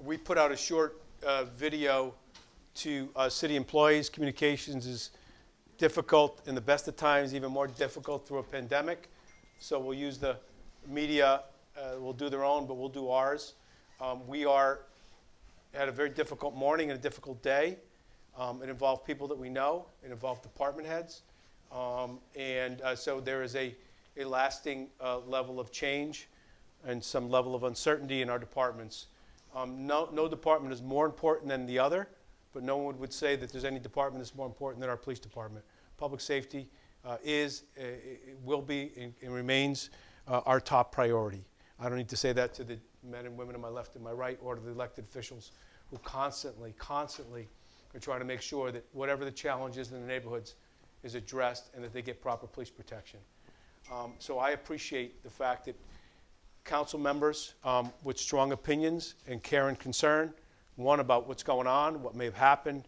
We put out a short video to city employees. Communications is difficult in the best of times, even more difficult through a pandemic. So we'll use the media, we'll do their own, but we'll do ours. We had a very difficult morning and a difficult day. It involved people that we know. It involved department heads. So there is a lasting level of change and some level of uncertainty in our departments. No department is more important than the other, but no one would say that there's any department that's more important than our police department. Public safety will be, and remains our top priority. I don't need to say that to the men and women on my left and my right, or to the elected officials who constantly are trying to make sure that whatever the challenge is in the neighborhoods is addressed and that they get proper police protection. So I appreciate the fact that council members with strong opinions and care and concern, one about what's going on, what may have happened,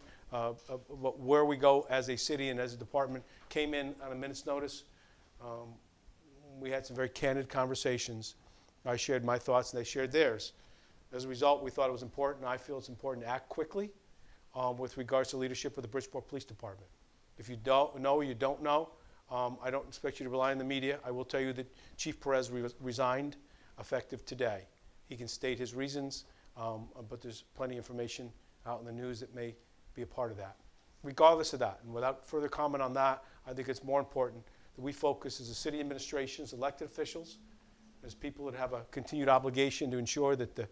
where we go as a city and as a department, came in on a minute's notice. We had some very candid conversations. I shared my thoughts and they shared theirs. As a result, we thought it was important, I feel it's important to act quickly with regards to leadership of the Bridgeport Police Department. If you don't know or you don't know, I don't expect you to rely on the media. I will tell you that Chief Perez resigned effective today. He can state his reasons, but there's plenty of information out in the news that may be a part of that. Regardless of that, and without further comment on that, I think it's more important that we focus as a city administration, as elected officials, as people that have a continued obligation to ensure that the,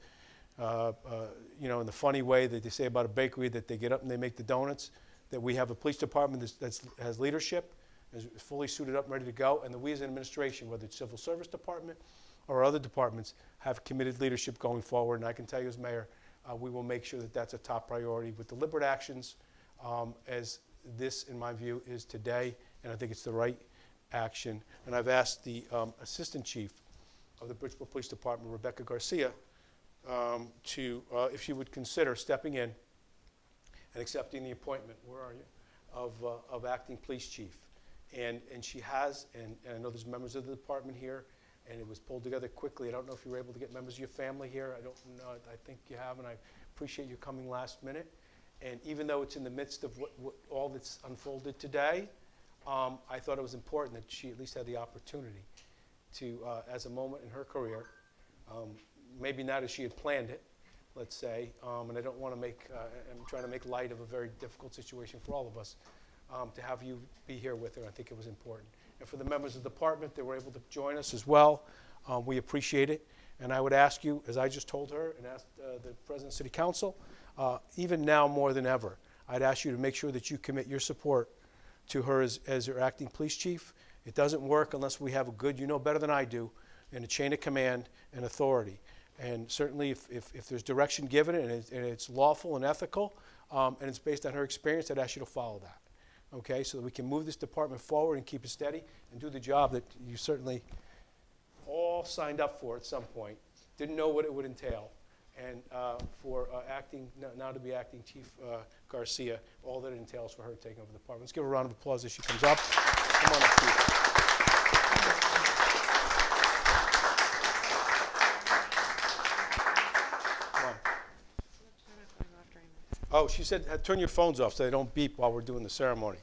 in the funny way that they say about a bakery, that they get up and they make the donuts, that we have a police department that has leadership, is fully suited up and ready to go, and that we as an administration, whether it's civil service department or other departments, have committed leadership going forward. And I can tell you as mayor, we will make sure that that's a top priority with deliberate actions, as this, in my view, is today, and I think it's the right action. And I've asked the assistant chief of the Bridgeport Police Department, Rebecca Garcia, if she would consider stepping in and accepting the appointment, where are you, of acting police chief. And she has, and I know there's members of the department here, and it was pulled together quickly. I don't know if you were able to get members of your family here. I don't know. I think you have, and I appreciate you coming last minute. And even though it's in the midst of what all that's unfolded today, I thought it was important that she at least had the opportunity to, as a moment in her career, maybe not as she had planned it, let's say, and I don't want to make, I'm trying to make light of a very difficult situation for all of us, to have you be here with her. I think it was important. And for the members of the department that were able to join us as well, we appreciate it. And I would ask you, as I just told her and asked the President of City Council, even now more than ever, I'd ask you to make sure that you commit your support to her as your acting police chief. It doesn't work unless we have a good, you know better than I do, and a chain of command and authority. And certainly if there's direction given and it's lawful and ethical, and it's based on her experience, I'd ask you to follow that. Okay, so that we can move this department forward and keep it steady and do the job that you certainly all signed up for at some point, didn't know what it would entail. And for now to be acting Chief Garcia, all that it entails for her taking over the department. Let's give her a round of applause as she comes up. Come on up, Chief. Come on. Oh, she said turn your phones off so they don't beep while we're doing the ceremony.